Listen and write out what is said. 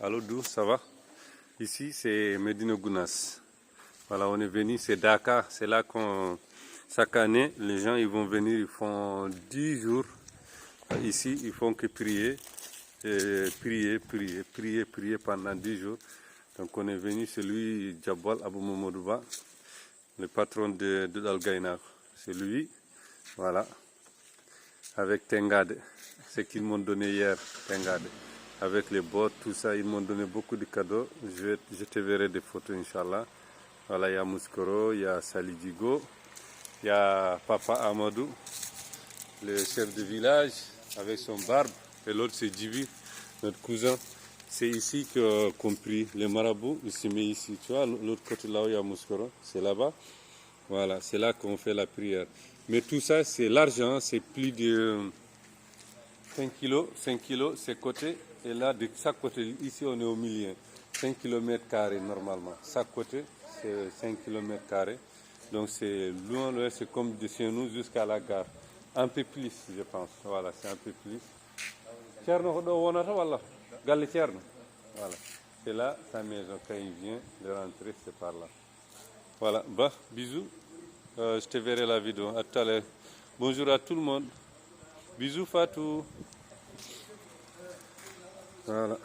Allô, Dou, ça va? Ici, c'est Medina Gounas. Voilà, on est venu, c'est Dakar. C'est là qu'on, chaque année, les gens ils vont venir, ils font 10 jours. Ici, ils font que prier, prier pendant 10 jours. Donc, on est venu, c'est lui, Djabal Abou Mamadouba, le patron de Dalgaïna. C'est lui, voilà, avec Tengade. C'est qu'ils m'ont donné hier, Tengade. Avec les bottes, tout ça, ils m'ont donné beaucoup de cadeaux. Je te verrai des photos, Inch'Allah. Voilà, il y a Mouskoro, il y a Salidigo, il y a Papa Amadou, le chef de village, avec son barbe. Et l'autre, c'est Djibi, notre cousin. C'est ici qu'on prie. Les marabouts, ils se mettent ici. Tu vois, l'autre côté là où il y a Mouskoro, c'est là-bas. Voilà, c'est là qu'on fait la prière. Mais tout ça, c'est l'argent, c'est plus de 5 kilos, c'est côté. Et là, de chaque côté, ici, on est au milieu. 5 km normalement. Chaque côté, c'est 5 km. Donc, c'est loin, c'est comme de chez nous jusqu'à la gare. Un peu plus, je pense. Voilà, c'est un peu plus. Voilà. C'est là sa maison. Quand il vient de rentrer, c'est par là. Voilà, bah, bisous. Je te verrai la vidéo. À tout à l'heure. Bonjour à tout le monde. Bisous, Fatou. Voilà.